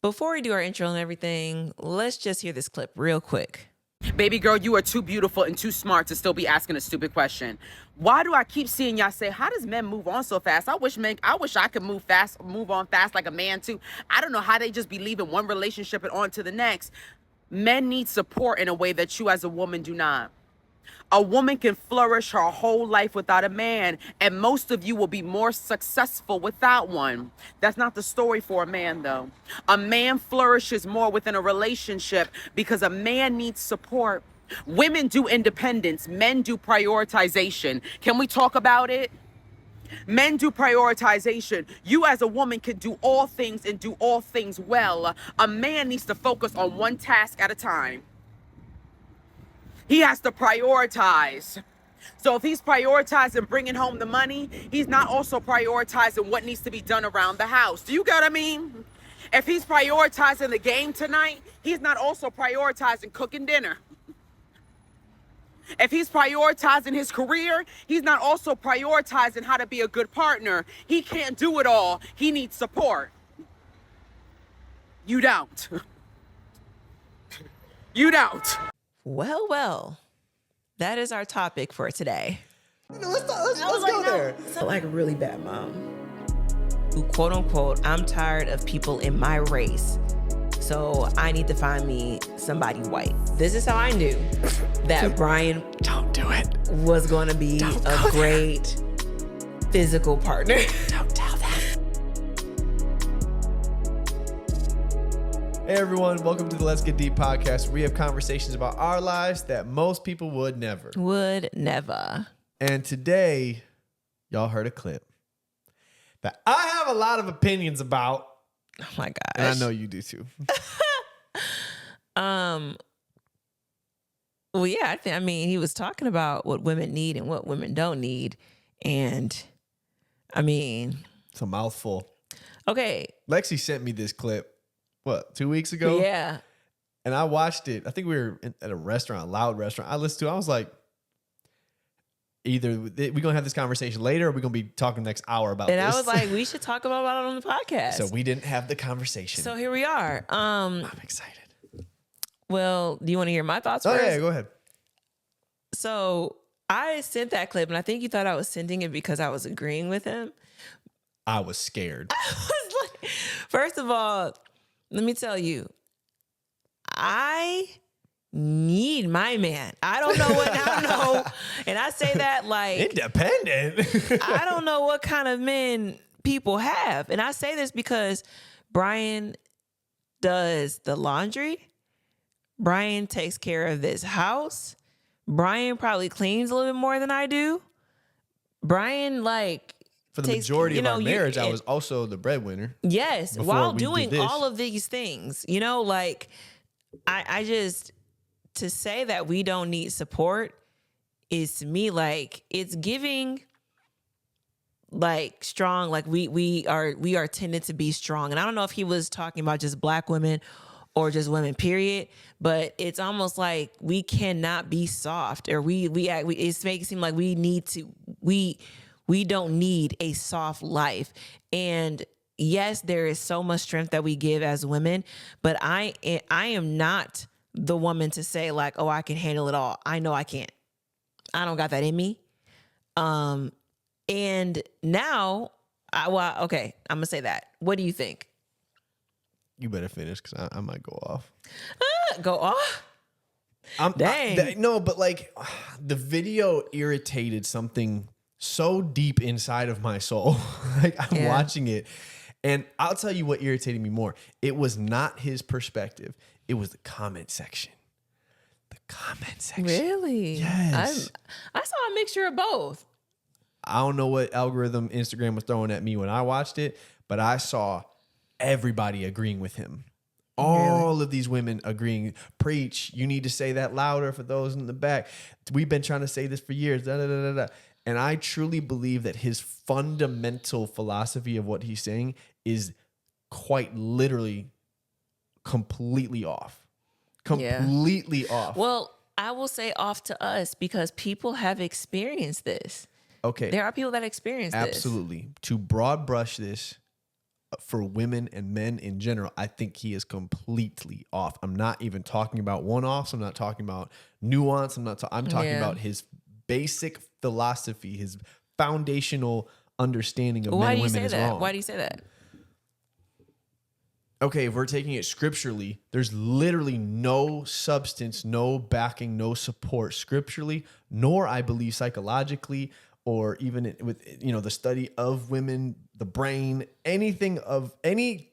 before we do our intro and everything, let's just hear this clip real quick. Baby girl, you are too beautiful and too smart to still be asking a stupid question. Why do I keep seeing y'all say, how does men move on so fast? I wish I could move on fast like a man too. I don't know how they just be leaving one relationship and on to the next. Men need support in a way that you as a woman do not. A woman can flourish her whole life without a man, and most of you will be more successful without one. That's not the story for a man, though. A man flourishes more within a relationship because a man needs support. Women do independence, men do prioritization. Can we talk about it? Men do prioritization. You as a woman can do all things and do all things well. A man needs to focus on one task at a time. He has to prioritize. So if he's prioritizing bringing home the money, he's not also prioritizing what needs to be done around the house. Do you get what I mean? If he's prioritizing the game tonight, he's not also prioritizing cooking dinner. If he's prioritizing his career, he's not also prioritizing how to be a good partner. He can't do it all. He needs support. You don't. You don't. Well, that is our topic for today. Let's go there. So, like a really bad mom who, quote unquote, I'm tired of people in my race, so I need to find me somebody white. This is how I knew that Brian Don't do it. was going to be a great physical partner. Don't tell them. Hey everyone, welcome to the Let's Get Deep podcast, where we have conversations about our lives that most people would never. Would never. And today, y'all heard a clip that I have a lot of opinions about. Oh my gosh. And I know you do too. Well, yeah, I mean, he was talking about what women need and what women don't need. And I mean, It's a mouthful. okay. Lexi sent me this clip, 2 weeks ago? Yeah. And I watched it. I think we were at a restaurant, a loud restaurant. I listened to it. I was like, either we're going to have this conversation later or we're going to be talking next hour about And this. I was like, we should talk about it on the podcast. So we didn't have the conversation. So here we are. I'm excited. Well, do you want to hear my thoughts Oh, first? yeah, go ahead. So I sent that clip, and I think you thought I was sending it because I was agreeing with him. I was scared. I was like, first of all, let me tell you, I need my man. I don't know what, I don't know. And I say that like, Independent. I don't know what kind of men people have. And I say this because Brian does the laundry. Brian takes care of this house. Brian probably cleans a little bit more than I do. Brian, like, For the majority of our marriage, I was also the breadwinner. Yes, before while we did doing this. all of these things, like, I just, to say that we don't need support is, to me, like, it's giving, like, strong, like we are tended to be strong. And I don't know if he was talking about just black women or just women, period, but it's almost like we cannot be soft, or we it's making it seem like we need to, we don't need a soft life. And yes, there is so much strength that we give as women, but I am not the woman to say like, oh, I can handle it all. I know I can't. I don't got that in me. And now, okay, I'm gonna say that. What do you think? You better finish because I might go off. Go off? Dang. No, but like the video irritated something so deep inside of my soul. Like I'm watching it, and I'll tell you what irritated me more. It was not his perspective. It was the comment section. The comment section. Really? Yes. I saw a mixture of both. I don't know what algorithm Instagram was throwing at me when I watched it, but I saw everybody agreeing with him. All of these women agreeing, preach, you need to say that louder for those in the back. We've been trying to say this for years. Da, da, da, da, da. And I truly believe that his fundamental philosophy of what he's saying is quite literally completely off. Completely off. Well, I will say off to us because people have experienced this. Okay. There are people that experience this. Absolutely. To broad brush this, for women and men in general, I think he is completely off. I'm not even talking about one-offs. I'm not talking about nuance. I'm talking about his basic philosophy, his foundational understanding of men and women is wrong. Why do you say that? Okay, if we're taking it scripturally, there's literally no substance, no backing, no support scripturally, nor I believe psychologically, or even with the study of women, the brain, anything of any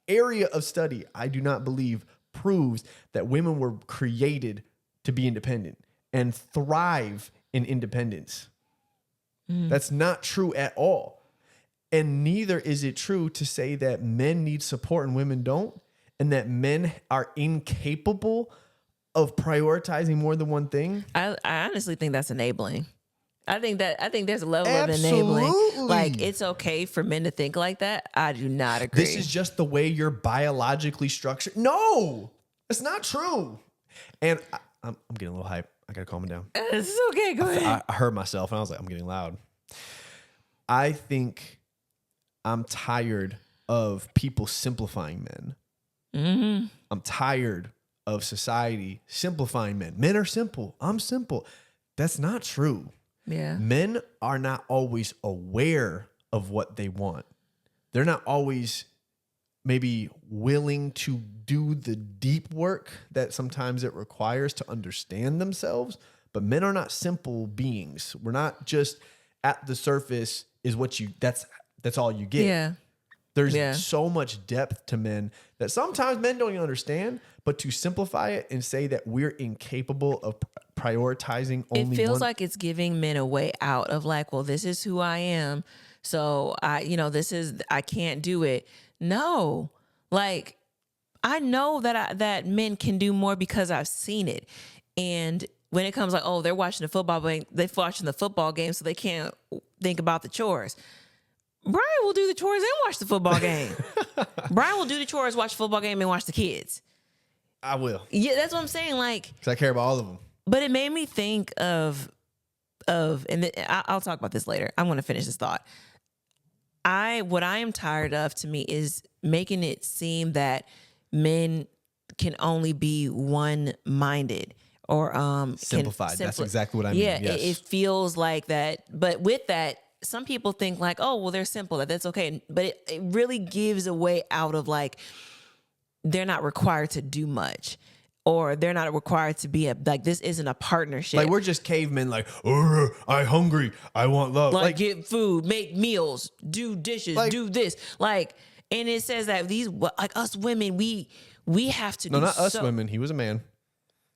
area of study. I do not believe proves that women were created to be independent and thrive in independence. That's not true at all. And neither is it true to say that men need support and women don't, and that men are incapable of prioritizing more than one thing. I honestly think that's enabling. I think there's a level of enabling. Like, it's okay for men to think like that. I do not agree. This is just the way you're biologically structured. No, it's not true. And I'm getting a little hype. I gotta calm down. It's okay. Go ahead. I heard myself and I was like, I'm getting loud. I think I'm tired of people simplifying men. Mm-hmm. I'm tired of society simplifying men. Men are simple. I'm simple. That's not true. Yeah. Men are not always aware of what they want. They're not always maybe willing to do the deep work that sometimes it requires to understand themselves. But men are not simple beings. We're not just at the surface is what that's all you get. Yeah. There's so much depth to men that sometimes men don't even understand, but to simplify it and say that we're incapable of prioritizing only it feels one. like it's giving men a way out of like, well, this is who I am. So I can't do it. No, like I know that men can do more because I've seen it. And when it comes like, oh, they're watching the football game, they're watching the football game, so they can't think about the chores. Brian will do the chores and watch the football game. Brian will do the chores, watch the football game, and watch the kids. I will. Yeah, that's what I'm saying. Like, Because I care about all of them. but it made me think of, and I'll talk about this later. I'm going to finish this thought. What I am tired of to me is making it seem that men can only be one-minded or Simplified. That's exactly what I mean. Yeah, Yes. it feels like that. But with that, some people think like, oh, well, they're simple. That's okay. But it really gives a way out of like, they're not required to do much. Or they're not required to be like, this isn't a partnership. Like we're just cavemen like, oh, I'm hungry. I want love. Like get food, make meals, do dishes, do this. Like, and it says that like us women, we have to do no, not us women. He was a man.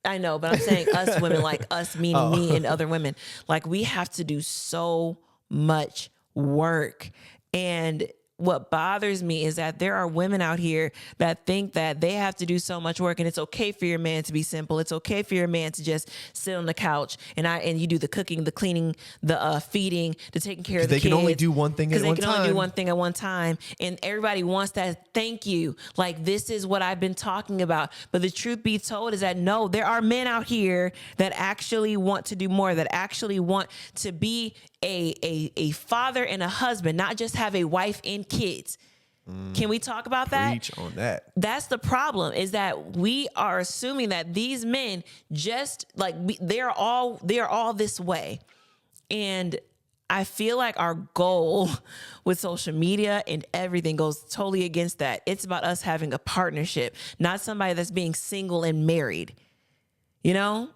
I know, but I'm saying us women, like us meaning me and other women. Like we have to do so much work. And what bothers me is that there are women out here that think that they have to do so much work, and it's okay for your man to be simple. It's okay for your man to just sit on the couch and you do the cooking, the cleaning, the feeding, the taking care of the kids. They can only do one thing at one time. Because they can only do one thing at one time, and everybody wants that thank you. Like, this is what I've been talking about. But the truth be told is that no, there are men out here that actually want to do more, that actually want to be a father and a husband, not just have a wife and kids. Can we talk about that? Preach on that. That's the problem, is that we are assuming that these men just like they are all this way. And I feel like our goal with social media and everything goes totally against that. It's about us having a partnership, not somebody that's being single and married. You know?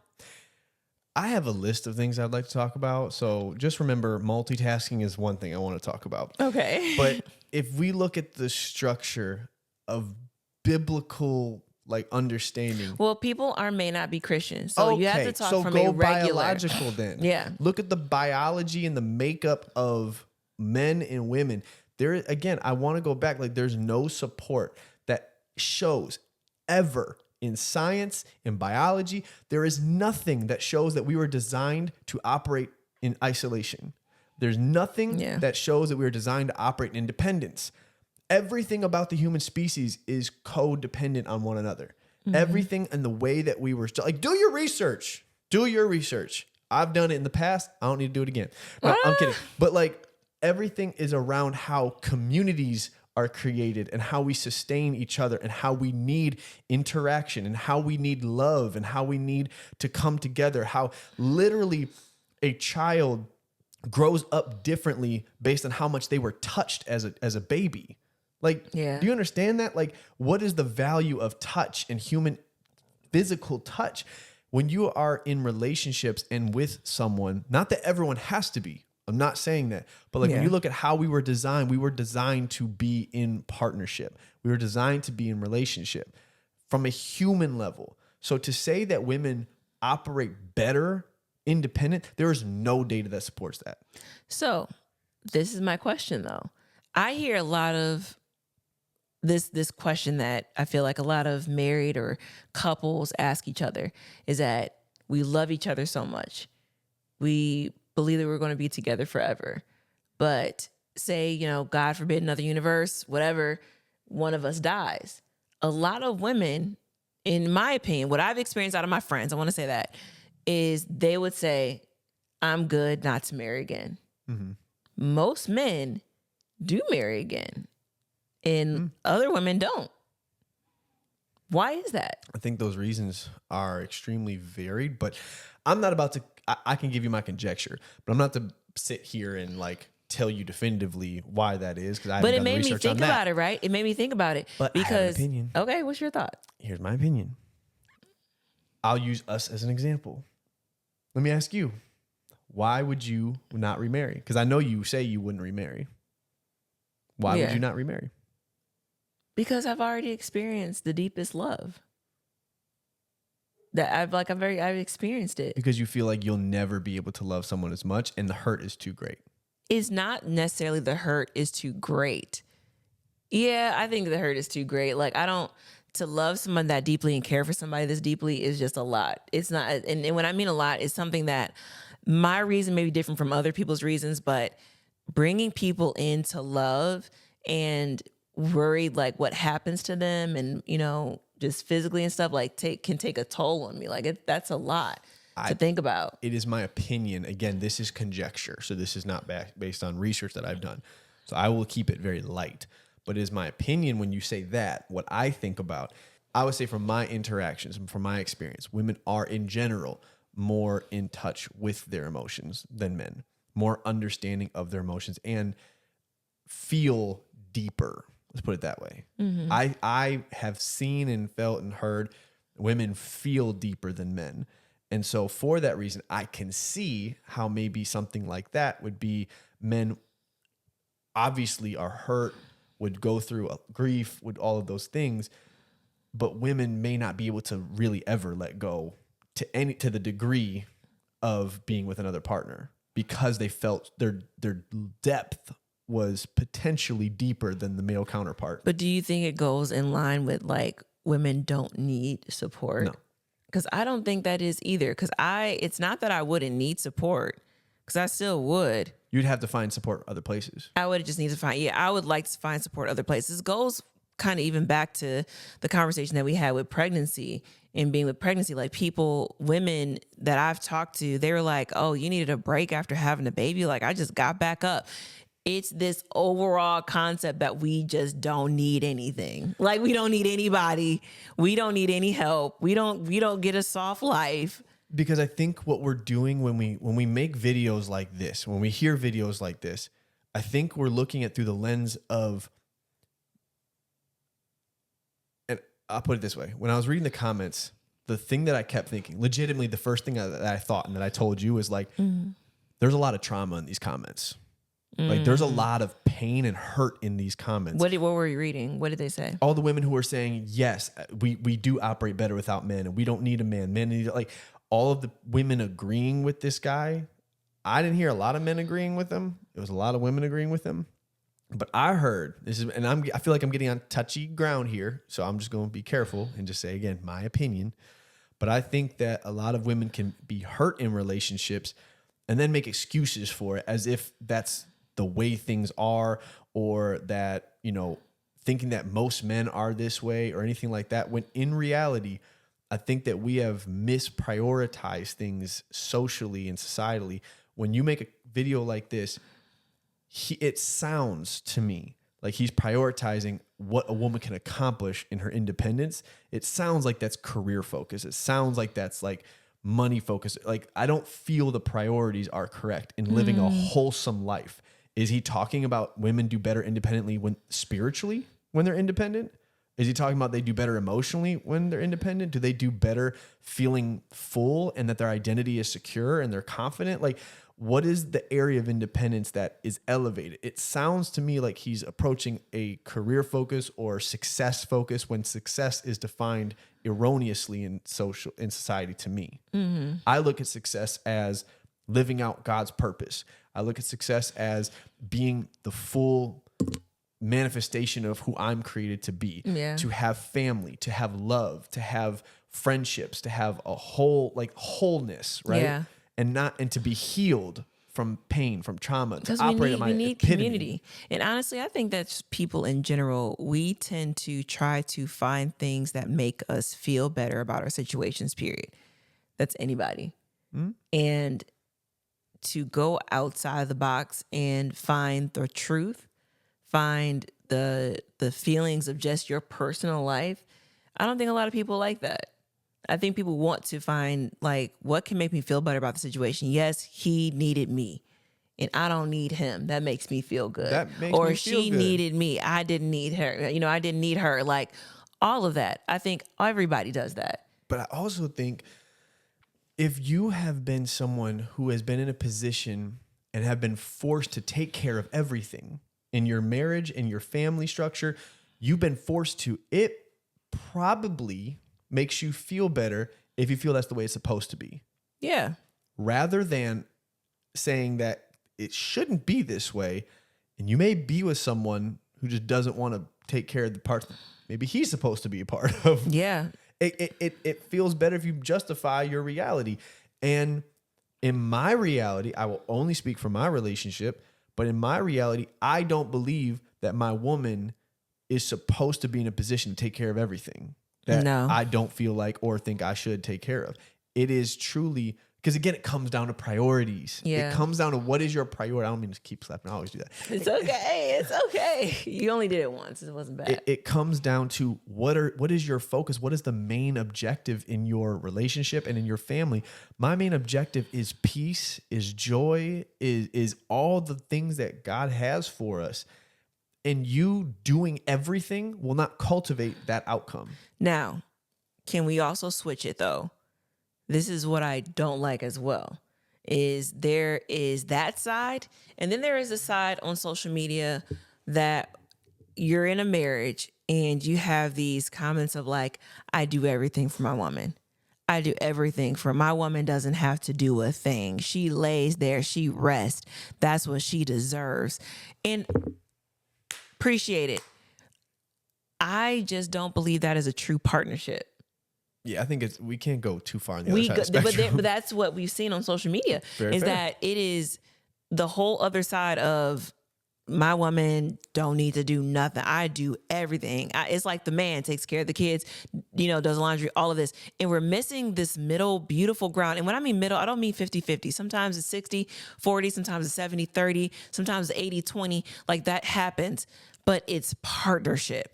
I have a list of things I'd like to talk about. So just remember, multitasking is one thing I want to talk about. Okay. But if we look at the structure of biblical understanding. Well, people may not be Christians. So you have to talk from a regular. Biological then. Yeah. Look at the biology and the makeup of men and women. There again, I want to go back. Like there's no support that shows ever in science, in biology, there is nothing that shows that we were designed to operate in isolation. There's nothing that shows that we were designed to operate in independence. Everything about the human species is codependent on one another. Mm-hmm. Everything and the way that we were do your research. Do your research. I've done it in the past. I don't need to do it again. No, I'm kidding. But everything is around how communities are created and how we sustain each other and how we need interaction and how we need love and how we need to come together, how literally a child grows up differently based on how much they were touched as a baby. Like, Yeah. do you understand that? Like, what is the value of touch and human physical touch when you are in relationships and with someone? Not that everyone has to be. I'm not saying that. But like when you look at how we were designed to be in partnership. We were designed to be in relationship from a human level. So to say that women operate better independent, there is no data that supports that. So this is my question though. I hear a lot of this question that I feel like a lot of married or couples ask each other is that we love each other so much. We believe that we're going to be together forever. But say, God forbid, another universe, whatever, one of us dies. A lot of women, in my opinion, what I've experienced out of my friends, I want to say that, is they would say, I'm good not to marry again. Mm-hmm. Most men do marry again, and other women don't. Why is that? I think those reasons are extremely varied, but I'm not about to, I can give you my conjecture, but I'm not to sit here and like tell you definitively why that is. But it made me think about it, right? It made me think about it. But I have an opinion. Okay, what's your thought? Here's my opinion. I'll use us as an example. Let me ask you, why would you not remarry? Because I know you say you wouldn't remarry. Why would you not remarry? Because I've already experienced the deepest love. That I've experienced it. Because you feel like you'll never be able to love someone as much and the hurt is too great. It's not necessarily the hurt is too great. Yeah, I think the hurt is too great. Like to love someone that deeply and care for somebody this deeply is just a lot. It's not, and when I mean a lot, it's something that my reason may be different from other people's reasons, but bringing people into love and worried like what happens to them and, just physically and stuff can take a toll on me. Like that's a lot to think about. It is my opinion. Again, this is conjecture. So this is not based on research that I've done. So I will keep it very light. But it is my opinion when you say that, what I think about, I would say from my interactions and from my experience, women are in general more in touch with their emotions than men, more understanding of their emotions and feel deeper. Let's put it that way. Mm-hmm. I have seen and felt and heard women feel deeper than men. And so for that reason, I can see how maybe something like that would be men obviously are hurt, would go through grief, would all of those things, but women may not be able to really ever let go to the degree of being with another partner because they felt their depth was potentially deeper than the male counterpart. But do you think it goes in line with like women don't need support? No. Because I don't think that is either. Because it's not that I wouldn't need support, because I still would. You'd have to find support other places. I would just need to I would like to find support other places. It goes kind of even back to the conversation that we had with pregnancy and being with pregnancy. Like women that I've talked to, they were like, oh, you needed a break after having a baby. Like I just got back up. It's this overall concept that we just don't need anything. Like we don't need anybody. We don't need any help. We don't get a soft life. Because I think what we're doing when we make videos like this, when we hear videos like this, I think we're looking at through the lens of, and I'll put it this way. When I was reading the comments, the thing that I kept thinking, legitimately the first thing that I thought and that I told you was like, there's a lot of trauma in these comments. Like there's a lot of pain and hurt in these comments. What were you reading? What did they say? All the women who are saying, yes, we do operate better without men and we don't need a man. Men need, like all of the women agreeing with this guy. I didn't hear a lot of men agreeing with him. It was a lot of women agreeing with him. But I heard this is, and I feel like I'm getting on touchy ground here. So I'm just going to be careful and just say again, my opinion. But I think that a lot of women can be hurt in relationships and then make excuses for it as if that's the way things are, or that, thinking that most men are this way or anything like that. When in reality, I think that we have misprioritized things socially and societally. When you make a video like this, it sounds to me Like he's prioritizing what a woman can accomplish in her independence. It sounds like that's career focus. It sounds like that's like money focus. Like I don't feel the priorities are correct in living a wholesome life. Is he talking about women do better independently when spiritually when they're independent? Is he talking about they do better emotionally when they're independent? Do they do better feeling full and that their identity is secure and they're confident? Like, what is the area of independence that is elevated? It sounds to me like he's approaching a career focus or success focus when success is defined erroneously in society to me. I look at success as living out God's purpose. I look at success as being the full manifestation of who I'm created to be, to have family, to have love, to have friendships, to have a wholeness, right? Yeah. And to be healed from pain, from trauma, to Because operate at my we need epitome. community. And honestly, I think that's people in general. We tend to try to find things that make us feel better about our situations, period. That's anybody. And to go outside the box and find the truth, find the feelings of just your personal life, I don't think a lot of people like that. I think people want to find like what can make me feel better about the situation. Yes, he needed me and I don't need him. That makes me feel good. That makes or me feel she good. needed me. I didn't need her. You know, I didn't need her. Like all of that. I think everybody does that. But I also think if you have been someone who has been in a position and have been forced to take care of everything in your marriage, in your family structure, you've been forced to, it probably makes you feel better if you feel that's the way it's supposed to be. Yeah. Rather than saying that it shouldn't be this way, and you may be with someone who just doesn't want to take care of the parts that maybe he's supposed to be a part of. Yeah. It feels better if you justify your reality. And in my reality, I will only speak for my relationship, but in my reality, I don't believe that my woman is supposed to be in a position to take care of everything that I don't feel like or think I should take care of. It is truly, because again, it comes down to priorities. Yeah. It comes down to what is your priority. I don't mean to keep slapping. I always do that. It's okay. It's okay. You only did it once. It wasn't bad. It comes down to what is your focus? What is the main objective in your relationship and in your family? My main objective is peace, is joy, is all the things that God has for us. And you doing everything will not cultivate that outcome. Now, can we also switch it though? This is what I don't like as well. Is there is that side, and then there is a side on social media that you're in a marriage and you have these comments of like, I do everything for my woman. I do everything for my woman doesn't have to do a thing. She lays there, she rests. That's what she deserves. And appreciate it. I just don't believe that is a true partnership. Yeah, I think we can't go too far on the other side of the spectrum. But that's what we've seen on social media Very fair. that it is the whole other side of my woman don't need to do nothing. I do everything. It's like the man takes care of the kids, does laundry, all of this. And we're missing this middle beautiful ground. And when I mean middle, I don't mean 50-50. Sometimes it's 60-40, sometimes it's 70-30, sometimes it's 80-20. Like that happens. But it's partnership,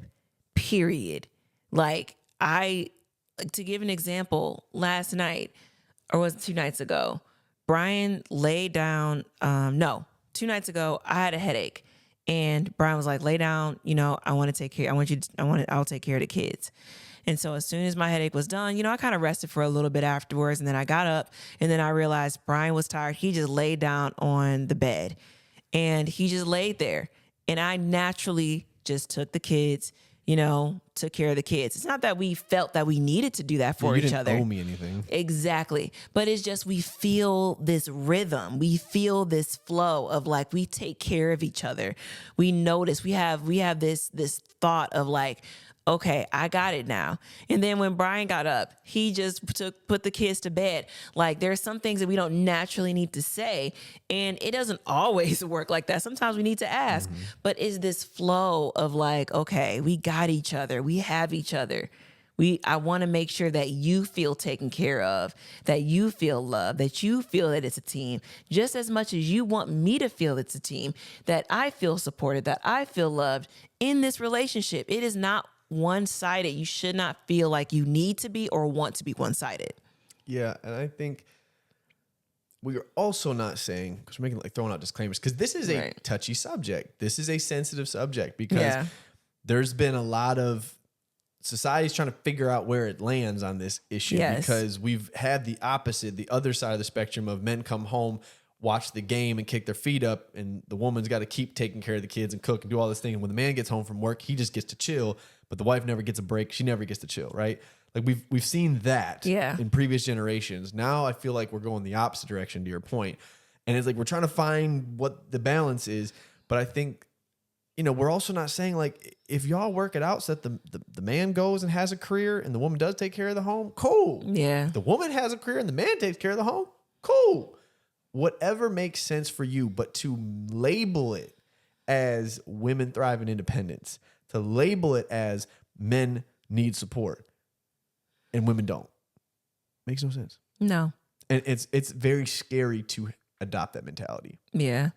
period. Like to give an example, last night, or was it 2 nights ago, Brian laid down, 2 nights ago, I had a headache and Brian was like, lay down, I'll take care of the kids. And so as soon as my headache was done, I kind of rested for a little bit afterwards. And then I got up and then I realized Brian was tired. He just laid down on the bed and he just laid there. And I naturally just took the kids, took care of the kids. It's not that we felt that we needed to do that for each other. You didn't owe me anything. Exactly. But it's just, we feel this rhythm. We feel this flow of like, we take care of each other. We notice we have this thought of like, okay, I got it now. And then when Brian got up, he just put the kids to bed. Like there's some things that we don't naturally need to say. And it doesn't always work like that. Sometimes we need to ask, but is this flow of like, okay, we got each other. We have each other. I want to make sure that you feel taken care of, that you feel loved, that you feel that it's a team, just as much as you want me to feel it's a team, that I feel supported, that I feel loved in this relationship. It is not one-sided. You should not feel like you need to be or want to be one-sided. Yeah, and I think we are also not saying, because we're making like throwing out disclaimers, because this is a touchy subject. This is a sensitive subject because there's been a lot of society's trying to figure out where it lands on this issue because we've had the opposite, the other side of the spectrum of men come home, watch the game and kick their feet up, and the woman's got to keep taking care of the kids and cook and do all this thing. And when the man gets home from work, he just gets to chill, but the wife never gets a break. She never gets to chill, right? Like we've seen that in previous generations. Now I feel like we're going the opposite direction to your point. And it's like we're trying to find what the balance is. But I think, we're also not saying like if y'all work it out so that the man goes and has a career and the woman does take care of the home, cool. Yeah. The woman has a career and the man takes care of the home, cool. Whatever makes sense for you, but to label it as women thrive in independence, to label it as men need support and women don't, makes no sense. No. And it's very scary to adopt that mentality. Yeah.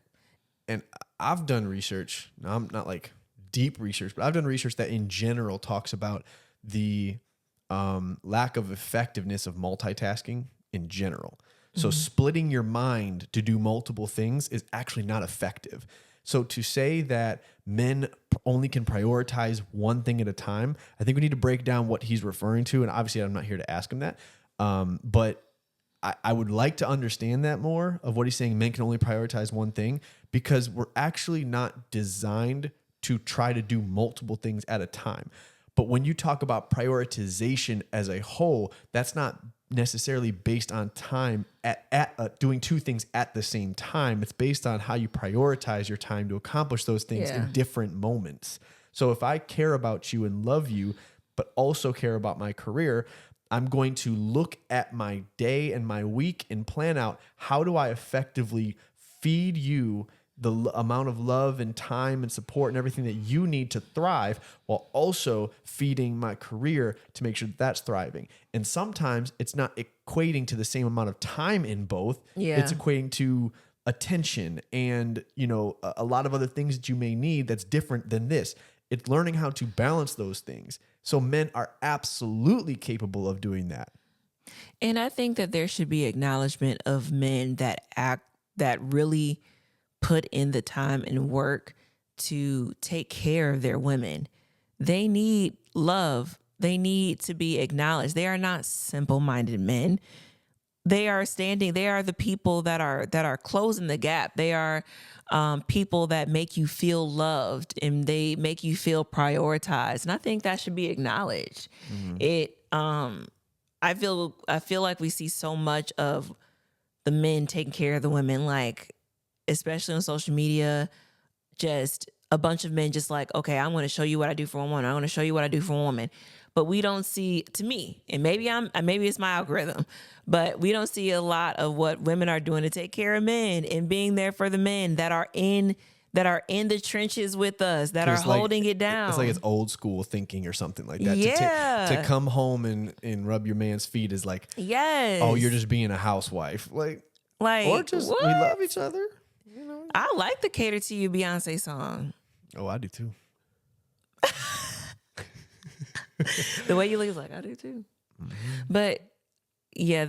And I've done research. Now, I'm not like deep research, but I've done research that in general talks about the lack of effectiveness of multitasking in general. So splitting your mind to do multiple things is actually not effective. So to say that men only can prioritize one thing at a time, I think we need to break down what he's referring to. And obviously I'm not here to ask him that. But I would like to understand that more of what he's saying. Men can only prioritize one thing because we're actually not designed to try to do multiple things at a time. But when you talk about prioritization as a whole, that's not necessarily based on time at doing two things at the same time. It's based on how you prioritize your time to accomplish those things in different moments. So if I care about you and love you, but also care about my career, I'm going to look at my day and my week and plan out how do I effectively feed you the amount of love and time and support and everything that you need to thrive while also feeding my career to make sure that that's thriving. And sometimes it's not equating to the same amount of time in both. Yeah. It's equating to attention and, a lot of other things that you may need that's different than this. It's learning how to balance those things. So men are absolutely capable of doing that. And I think that there should be acknowledgement of men that really put in the time and work to take care of their women. They need love. They need to be acknowledged. They are not simple-minded men. They are the people that are closing the gap. They are people that make you feel loved and they make you feel prioritized. And I think that should be acknowledged. I feel like we see so much of the men taking care of the women, like, especially on social media, just a bunch of men just like, okay, I'm going to show you what I do for a woman. I'm going to show you what I do for a woman. But we don't see, to me, and maybe it's my algorithm, but we don't see a lot of what women are doing to take care of men and being there for the men that are in the trenches with us, that are holding it down. It's like it's old school thinking or something like that. Yeah. To come home and rub your man's feet is like, yes. Oh, you're just being a housewife. Like or just what? We love each other. I like the Cater to You Beyonce song. Oh, I do too. The way you look is like, I do too. Mm-hmm. But yeah,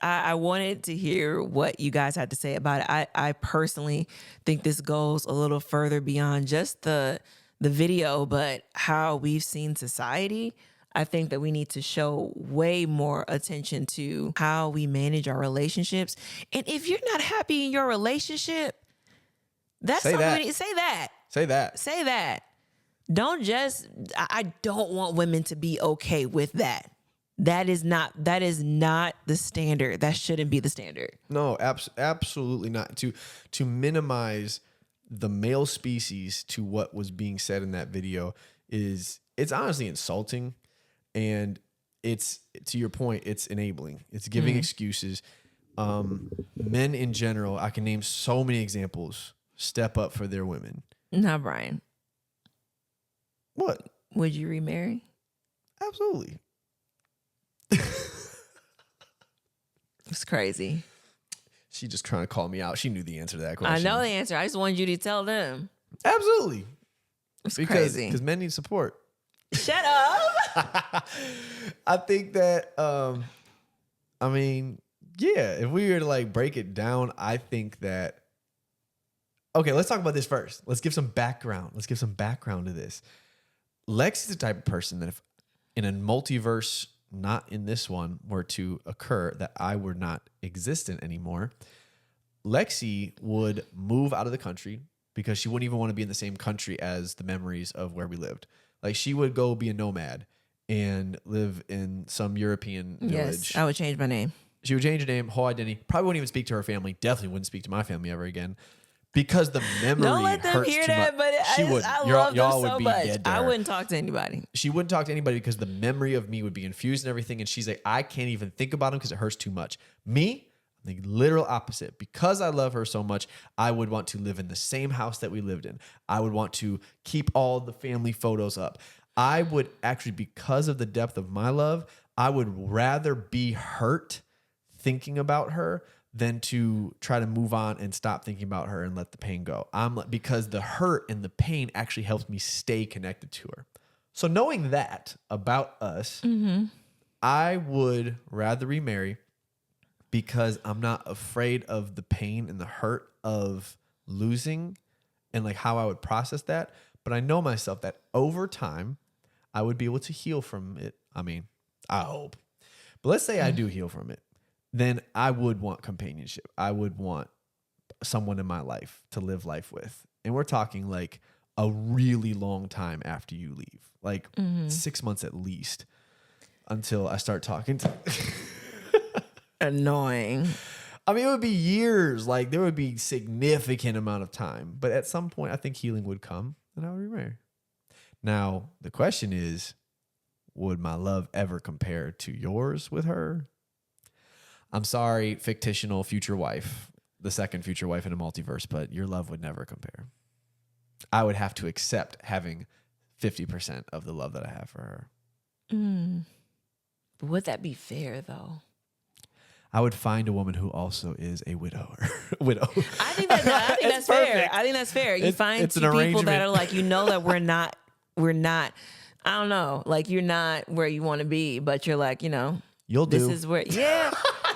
I wanted to hear what you guys had to say about it. I personally think this goes a little further beyond just the video, but how we've seen society. I think that we need to show way more attention to how we manage our relationships. And if you're not happy in your relationship, that's say something that. we need. Say that. Say that. Say that. I don't want women to be okay with that. That is not the standard. That shouldn't be the standard. No, absolutely not. To minimize the male species to what was being said in that video it's honestly insulting, and it's, to your point, it's enabling. It's giving excuses. Men in general, I can name so many examples, step up for their women. Now, Brian. What? Would you remarry? Absolutely. It's crazy. She just trying to call me out. She knew the answer to that I question. know the answer. I just wanted you to tell them. Absolutely. It's Because crazy. men need support. Shut up. I think that, I mean, yeah, if we were to like break it down, I think that, okay, let's talk about this first. Let's give some background. Let's give some background to this. Lex is the type of person that if in a multiverse, not in this one, were to occur, that I were not existent anymore, Lexi would move out of the country because she wouldn't even want to be in the same country as the memories of where we lived. Like she would go be a nomad and live in some European village. Yes, I would change my name. She would change her name, whole identity. Probably wouldn't even speak to her family. Definitely wouldn't speak to my family ever again because the memory Don't let them hurts hear too that, much. but She I wouldn't. love Y'all them would so be much. dead to I her. wouldn't talk to anybody. She wouldn't talk to anybody because the memory of me would be infused and everything. And she's like, I can't even think about him because it hurts too much. Me, the literal opposite. Because I love her so much, I would want to live in the same house that we lived in. I would want to keep all the family photos up. I would actually, because of the depth of my love, I would rather be hurt thinking about her than to try to move on and stop thinking about her and let the pain go. Because the hurt and the pain actually helps me stay connected to her. So knowing that about us, I would rather remarry because I'm not afraid of the pain and the hurt of losing and like how I would process that. But I know myself that over time, I would be able to heal from it. I mean, I hope. But let's say I do heal from it. Then I would want companionship. I would want someone in my life to live life with. And we're talking like a really long time after you leave, like 6 months at least until I start talking to. Annoying. I mean, it would be years. Like there would be significant amount of time. But at some point, I think healing would come and I would remarry. Now, the question is, would my love ever compare to yours with her? I'm sorry, fictional future wife, the second future wife in a multiverse, but your love would never compare. I would have to accept having 50% of the love that I have for her. Would that be fair though? I would find a woman who also is a widower. Widow. I think that's fair. perfect. I think that's fair. You It's find an two people that arrangement. are like, you know that we're not, I don't know, like you're not where you want to be, but you're like, you know, You'll do. this is where, yeah.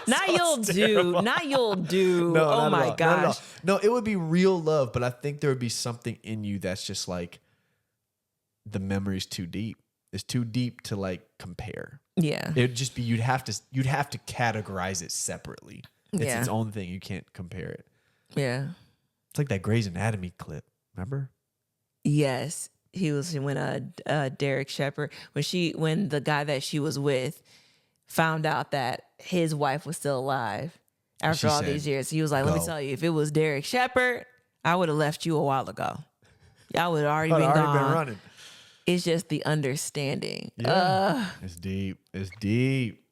Not you'll do. Not you'll do. No, Oh not at my all. Not at all. gosh. No, it would be real love, but I think there would be something in you that's just like the memory's too deep. It's too deep to like compare. Yeah. It'd just be you'd have to categorize it separately. It's Yeah. its own thing. You can't compare it. Yeah. It's like that Grey's Anatomy clip. Remember? Yes. He was when Derek Shepherd, when the guy that she was with found out that his wife was still alive after She all said, these years. He was like, let me "Go." tell you, if it was Derek Shepherd, I would have left you a while ago. Y'all would have already I'd been already gone. been running. It's just the understanding. Yeah. It's deep. It's deep.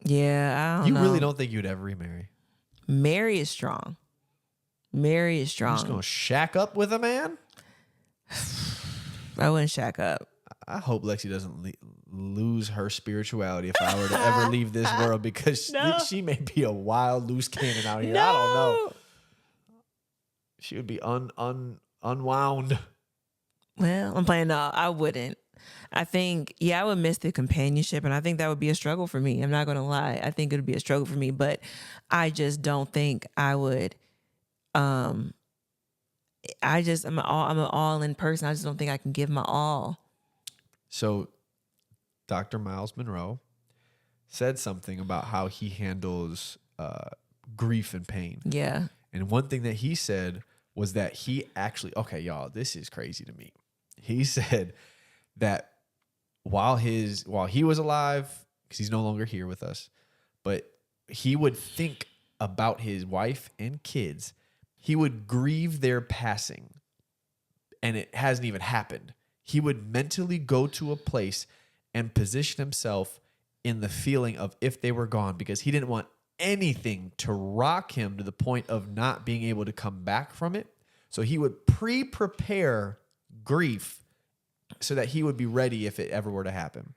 Yeah, I don't know. You really don't think you'd ever remarry? Mary is strong. Mary is You're strong. just gonna shack up with a man? I wouldn't shack up. I hope Lexi doesn't lose her spirituality if I were to ever leave this world because No. she may be a wild loose cannon out here. No. I don't know. She would be unwound. Well, I'm playing. No, I wouldn't. I think, I would miss the companionship, and I think that would be a struggle for me. I'm not going to lie. I think it would be a struggle for me, but I just don't think I would. I'm an all-in person. I just don't think I can give my all. So, Dr. Miles Monroe said something about how he handles grief and pain. Yeah. And one thing that he said was that he actually, okay, y'all, this is crazy to me. He said that while he was alive, because he's no longer here with us, but he would think about his wife and kids. He would grieve their passing, and it hasn't even happened. He would mentally go to a place and position himself in the feeling of if they were gone, because he didn't want anything to rock him to the point of not being able to come back from it. So he would prepare grief so that he would be ready if it ever were to happen.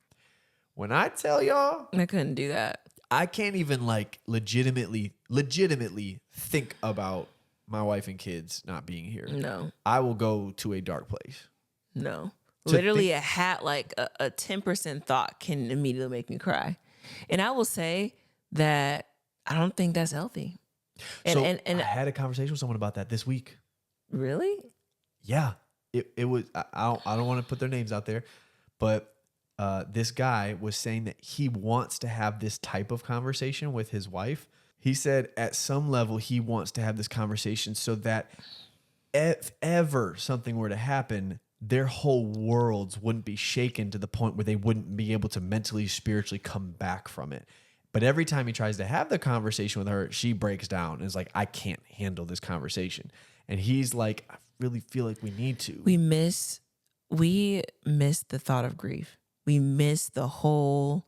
When I tell y'all, I couldn't do that. I can't even like legitimately think about my wife and kids not being here. No, I will go to a dark place. no. To Literally think- a hat, like a 10% thought can immediately make me cry. And I will say that I don't think that's healthy. So And I had a conversation with someone about that this week. really? Yeah, it was. I don't want to put their names out there, but this guy was saying that he wants to have this type of conversation with his wife. He said at some level he wants to have this conversation so that if ever something were to happen, their whole worlds wouldn't be shaken to the point where they wouldn't be able to mentally, spiritually come back from it. But every time he tries to have the conversation with her, she breaks down and is like, I can't handle this conversation. And he's like, I really feel like we need to. We miss the thought of grief. We miss the whole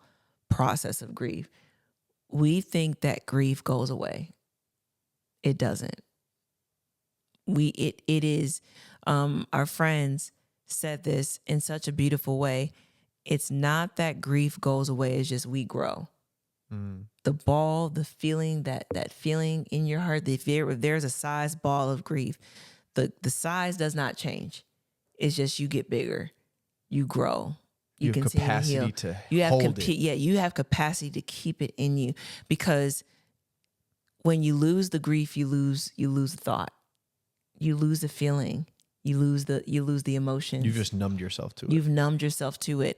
process of grief. We think that grief goes away. It doesn't. It is our friends said this in such a beautiful way. It's not that grief goes away, it's just we grow. The feeling, that feeling in your heart, if there's a size ball of grief, the size does not change. It's just you get bigger, you grow, You have continue capacity heal. to You have hold it. Yeah, you have capacity to keep it in you, because when you lose the grief, you lose the thought, you lose the feeling, you lose the emotions. You've just numbed yourself to it. You've numbed yourself to it.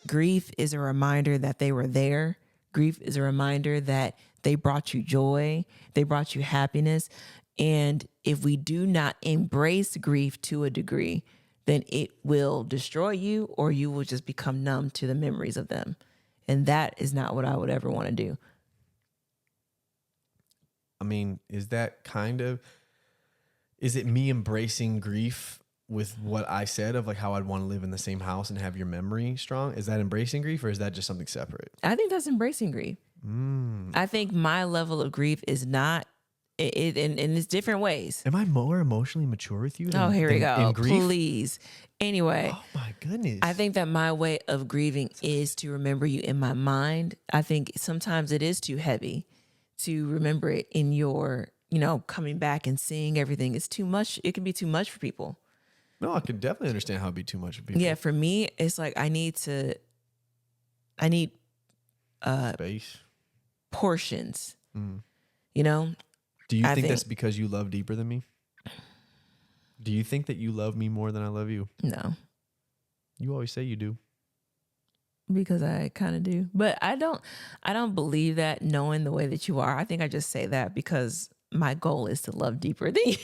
Grief is a reminder that they were there. Grief is a reminder that they brought you joy. They brought you happiness. And if we do not embrace grief to a degree, then it will destroy you, or you will just become numb to the memories of them. And that is not what I would ever want to do. I mean, is it me embracing grief with what I said of like how I'd want to live in the same house and have your memory strong? Is that embracing grief, or is that just something separate? I think that's embracing grief. I think my level of grief is not, in its different ways. Am I more emotionally mature with you? Oh, here we go. In grief? Please. Anyway. Oh my goodness. I think that my way of grieving is to remember you in my mind. I think sometimes it is too heavy to remember it in your, coming back and seeing everything. It's too much. It can be too much for people. No, I can definitely understand how it'd be too much for people. Yeah, for me, it's like I need space. portions. Do you I think think- that's because you love deeper than me? Do you think that you love me more than I love you? No, You always say you do. because I kind of do, but I don't believe that, knowing the way that you are. I think I just say that because my goal is to love deeper than you.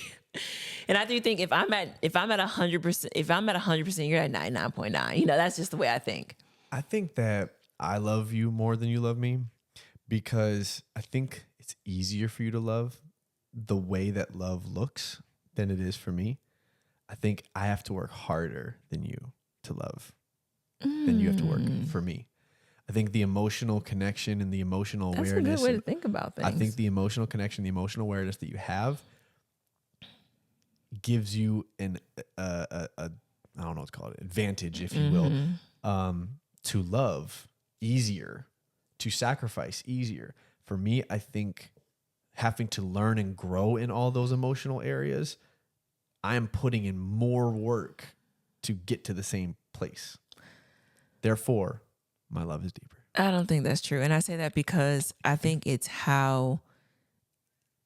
And I do think if I'm at 100%, you're at 99.9. That's just the way I think. I think that I love you more than you love me because I think it's easier for you to love the way that love looks than it is for me. I think I have to work harder than you to love, than you have to work for me. I think the emotional connection and the emotional That's awareness. a good way to think about things. I think the emotional connection, the emotional awareness that you have gives you an I don't know what to call it, advantage, if you will, to love easier, to sacrifice easier. For me, I think having to learn and grow in all those emotional areas, I am putting in more work to get to the same place. Therefore, my love is deeper. I don't think that's true. And I say that because I think it's how,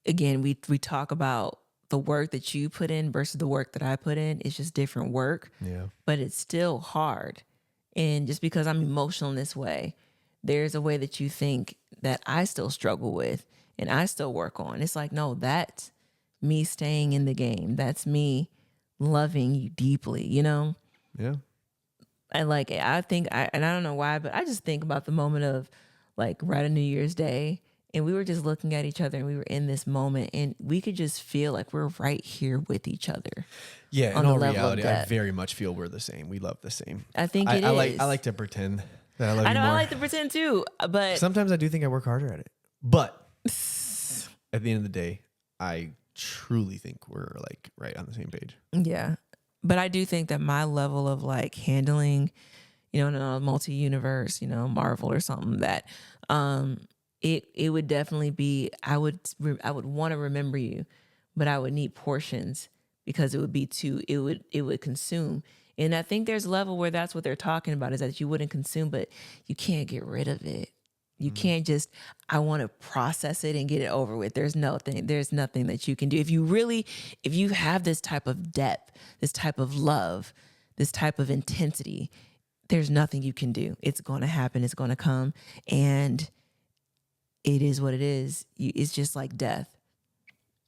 again, we talk about the work that you put in versus the work that I put in. It's just different work. Yeah. But it's still hard. And just because I'm emotional in this way, there's a way that you think that I still struggle with and I still work on. It's like, no, that's me staying in the game. That's me loving you deeply, Yeah. And I think, and I don't know why, but I just think about the moment of like right on New Year's Day, and we were just looking at each other and we were in this moment and we could just feel like we're right here with each other. Yeah, on in the all level of reality, I that. very much feel we're the same. We love the same. I think I it is. like to pretend that I love I you know more. I like to pretend too, but Sometimes I do think I work harder at it. But at the end of the day, I truly think we're like right on the same page. yeah. But I do think that my level of like handling, in a multi-universe, Marvel or something, that it would definitely be, I would want to remember you, but I would need portions because it would be it would consume. And I think there's a level where that's what they're talking about, is that you wouldn't consume, but you can't get rid of it. You can't just, I want to process it and get it over with. There's nothing that you can do. If you have this type of depth, this type of love, this type of intensity, there's nothing you can do. It's going to happen. It's going to come. And it is what it is. It's just like death.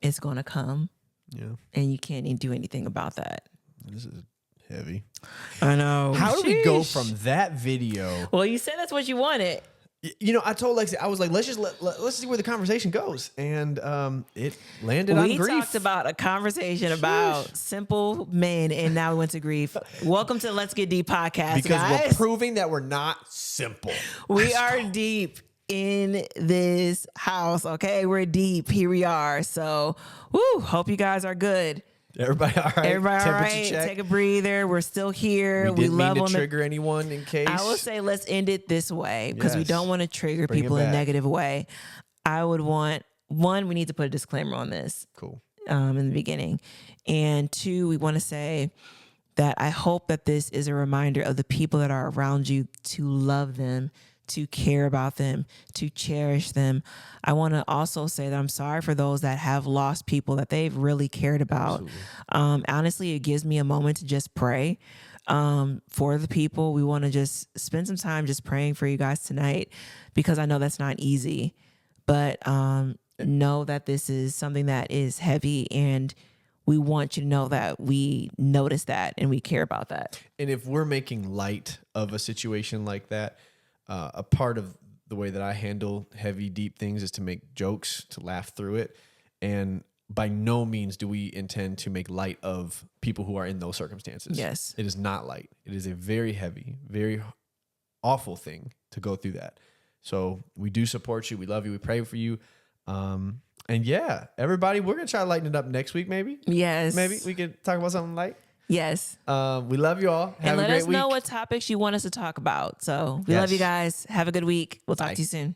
It's going to come. Yeah. And you can't even do anything about that. This is heavy. I know. How do we go from that video? Well, you said that's what you wanted. I told Lexi, I was like, let's see where the conversation goes. And it landed on grief. We talked about a conversation about simple men, and now we went to grief. Welcome to Let's Get Deep podcast, because guys. we're proving that we're not simple. We are deep in this house, okay? We're deep. Here we are. So, hope you guys are good. Everybody all right? Everybody all Temperature right? check. Take a breather. We're still here. We didn't love mean on to trigger anyone in case. I will say let's end it this way, because we Yes. don't want to trigger Bring it people in a back. negative way. I would want, one, we need to put a disclaimer on this. Cool. In the beginning. And two, we want to say that I hope that this is a reminder of the people that are around you to love them, to care about them, to cherish them. I want to also say that I'm sorry for those that have lost people that they've really cared about. Honestly, it gives me a moment to just pray for the people. We want to just spend some time just praying for you guys tonight, because I know that's not easy. But know that this is something that is heavy, and we want you to know that we notice that and we care about that. And if we're making light of a situation like that, a part of the way that I handle heavy, deep things is to make jokes, to laugh through it. And by no means do we intend to make light of people who are in those circumstances. Yes. It is not light. It is a very heavy, very awful thing to go through that. So we do support you. We love you. We pray for you. And yeah, everybody, we're going to try to lighten it up next week, maybe. Yes. Maybe we could talk about something light. Yes. We love you all. Have And a let great us know week. what topics you want us to talk about. So we Yes. love you guys. Have a good week. We'll talk Bye. to you soon.